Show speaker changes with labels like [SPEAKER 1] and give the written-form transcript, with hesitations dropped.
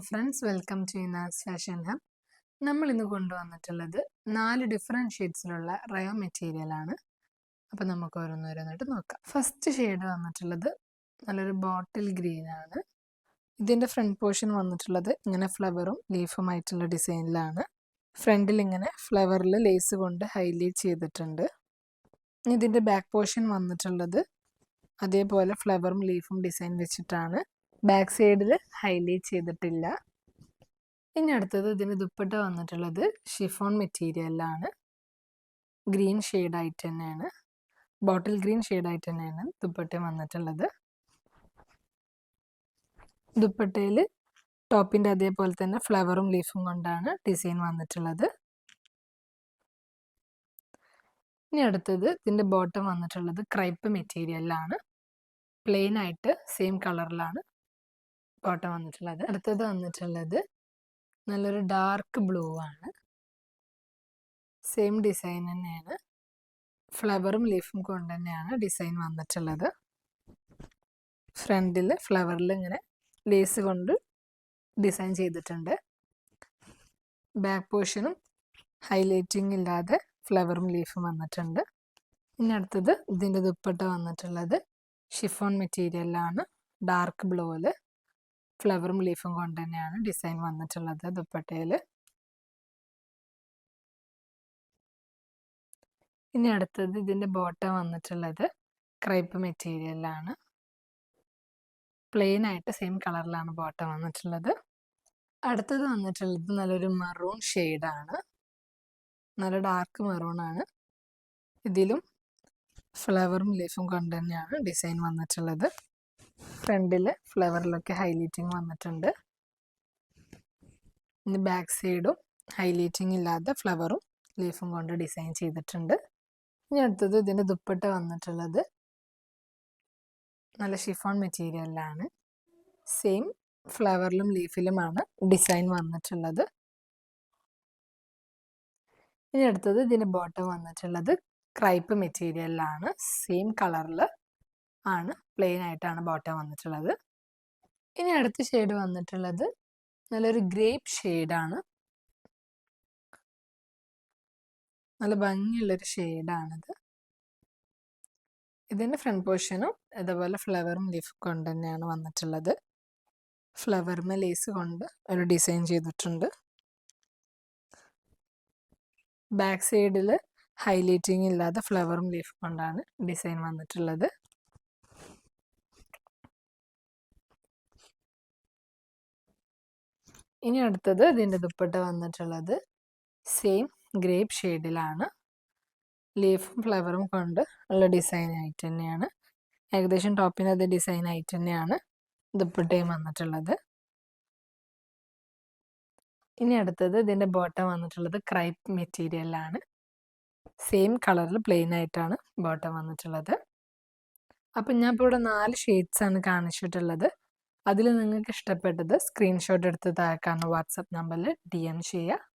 [SPEAKER 1] Friends, welcome to Inas fashion hub. നമ്മൾ ഇന്ന് കൊണ്ടുവന്നിട്ടുള്ളത് 4 ഡിഫറെൻറ്റ് ഷെയ്ഡ്സിലുള്ള റയോൺ മെറ്റീരിയൽ ആണ്. അപ്പോൾ നമുക്ക് ഓരോന്നോരോന്നായിട്ട് നോക്കാം. ഫസ്റ്റ് ഷെയ്ഡ് വന്നിട്ടുള്ളത് നല്ലൊരു ബോട്ടിൽ ഗ്രീൻ ആണ്. ഇതിൻ്റെ ഫ്രണ്ട് പോർഷൻ വന്നിട്ടുള്ളത് ഇങ്ങനെ ഫ്ലവറും ലീഫുമായിട്ടുള്ള ഡിസൈനിലാണ്. ഫ്രണ്ടിൽ ഇങ്ങനെ ഫ്ലവറിൽ ലേസ് കൊണ്ട് ഹൈലൈറ്റ് ചെയ്തിട്ടുണ്ട്. ഇതിൻ്റെ ബാക്ക് പോർഷൻ വന്നിട്ടുള്ളത് അതേപോലെ ഫ്ലവറും ലീഫും ഡിസൈൻ വെച്ചിട്ടാണ്. ബാക്ക് സൈഡിൽ ഹൈലൈറ്റ് ചെയ്തിട്ടില്ല. ഇനി അടുത്തത് ഇതിന് ദുപ്പട്ട വന്നിട്ടുള്ളത് ഷിഫോൺ മെറ്റീരിയലാണ്. ഗ്രീൻ ഷെയ്ഡായിട്ട് തന്നെയാണ്, ബോട്ടിൽ ഗ്രീൻ ഷെയ്ഡായിട്ട് തന്നെയാണ് ദുപ്പട്ട വന്നിട്ടുള്ളത്. ദുപ്പട്ടയിൽ ടോപ്പിൻ്റെ അതേപോലെ തന്നെ ഫ്ലവറും ലീഫും കൊണ്ടാണ് ഡിസൈൻ വന്നിട്ടുള്ളത്. ഇനി അടുത്തത് ഇതിൻ്റെ ബോട്ടം വന്നിട്ടുള്ളത് ക്രൈപ്പ് മെറ്റീരിയലാണ്. പ്ലെയിൻ ആയിട്ട് സെയിം കളറിലാണ് ബോട്ടം വന്നിട്ടുള്ളത്. അടുത്തത് വന്നിട്ടുള്ളത് നല്ലൊരു ഡാർക്ക് ബ്ലൂ ആണ്. സെയിം ഡിസൈൻ തന്നെയാണ്, ഫ്ലവറും ലീഫും കൊണ്ട് തന്നെയാണ് ഡിസൈൻ വന്നിട്ടുള്ളത്. ഫ്രണ്ടിൽ ഫ്ലവറിൽ ഇങ്ങനെ ലേസ് കൊണ്ട് ഡിസൈൻ ചെയ്തിട്ടുണ്ട്. ബാക്ക് പോർഷനും ഹൈലൈറ്റിംഗ് ഇല്ലാതെ ഫ്ലവറും ലീഫും വന്നിട്ടുണ്ട്. ഇനി അടുത്തത് ഇതിൻ്റെ ദുപ്പട്ട വന്നിട്ടുള്ളത് ഷിഫോൺ മെറ്റീരിയലാണ്. ഡാർക്ക് ബ്ലൂവിൽ ഫ്ലവറും ലീഫും കൊണ്ട് തന്നെയാണ് ഡിസൈൻ വന്നിട്ടുള്ളത് ദുപ്പട്ടയിൽ. ഇനി അടുത്തത് ഇതിൻ്റെ ബോട്ടം വന്നിട്ടുള്ളത് ക്രൈപ്പ് മെറ്റീരിയലാണ്. പ്ലെയിൻ ആയിട്ട് സെയിം കളറിലാണ് ബോട്ടം വന്നിട്ടുള്ളത്. അടുത്തത് വന്നിട്ടുള്ളത് നല്ലൊരു മറൂൺ ഷെയ്ഡാണ്. നല്ല ഡാർക്ക് മറൂൺ ആണ്. ഇതിലും ഫ്ലവറും ലീഫും കൊണ്ട് തന്നെയാണ് ഡിസൈൻ വന്നിട്ടുള്ളത്. ഫ്രണ്ടിൽ ഫ്ലവറിലൊക്കെ ഹൈലൈറ്റിംഗ് വന്നിട്ടുണ്ട്. ഇനി ബാക്ക് സൈഡും ഹൈലൈറ്റിംഗ് ഇല്ലാതെ ഫ്ലവറും ലീഫും കൊണ്ട് ഡിസൈൻ ചെയ്തിട്ടുണ്ട്. ഇനി അടുത്തത് ഇതിൻ്റെ ദുപ്പട്ട വന്നിട്ടുള്ളത് നല്ല ഷിഫോൺ മെറ്റീരിയലാണ്. സെയിം ഫ്ലവറിലും ലീഫിലുമാണ് ഡിസൈൻ വന്നിട്ടുള്ളത്. ഇനി അടുത്തത് ഇതിൻ്റെ ബോട്ടം വന്നിട്ടുള്ളത് ക്രൈപ്പ് മെറ്റീരിയലാണ്. സെയിം കളറിൽ ആണ്, പ്ലെയിൻ ആയിട്ടാണ് ബോട്ടം വന്നിട്ടുള്ളത്. ഇനി അടുത്ത ഷെയ്ഡ് വന്നിട്ടുള്ളത് നല്ലൊരു ഗ്രേപ്പ് ഷെയ്ഡാണ്. നല്ല ഭംഗിയുള്ളൊരു ഷെയ്ഡാണിത്. ഇതിൻ്റെ ഫ്രണ്ട് പോർഷനും ഇതുപോലെ ഫ്ലവറും ലീഫ് കൊണ്ട് തന്നെയാണ് വന്നിട്ടുള്ളത്. ഫ്ലവറിന് ലേസ് കൊണ്ട് ഒരു ഡിസൈൻ ചെയ്തിട്ടുണ്ട്. ബാക്ക് സൈഡിൽ ഹൈലൈറ്റിംഗ് ഇല്ലാതെ ഫ്ലവറും ലീഫ് കൊണ്ടാണ് ഡിസൈൻ വന്നിട്ടുള്ളത്. ഇനി അടുത്തത് ഇതിൻ്റെ ദുപ്പട്ട വന്നിട്ടുള്ളത് സെയിം ഗ്രേപ്പ് ഷെയ്ഡിലാണ്. ലീഫും ഫ്ലവറും കൊണ്ട് ഉള്ള ഡിസൈൻ ആയിട്ട് തന്നെയാണ്, ഏകദേശം ടോപ്പിന് അത് ഡിസൈൻ ആയിട്ട് തന്നെയാണ് ദുപ്പട്ടയും വന്നിട്ടുള്ളത്. ഇനി അടുത്തത് ഇതിൻ്റെ ബോട്ടം വന്നിട്ടുള്ളത് ക്രൈപ്പ് മെറ്റീരിയലാണ്. സെയിം കളറിൽ പ്ലെയിൻ ആയിട്ടാണ് ബോട്ടം വന്നിട്ടുള്ളത്. അപ്പം ഞാൻ ഇപ്പോൾ ഇവിടെ 4 ഷെയ്ഡ്സാണ് കാണിച്ചിട്ടുള്ളത്. അതിൽ നിങ്ങൾക്ക് ഇഷ്ടപ്പെട്ടത് സ്ക്രീൻഷോട്ട് എടുത്ത് താഴെ കാണുന്ന വാട്സപ്പ് നമ്പറിൽ DM ചെയ്യുക.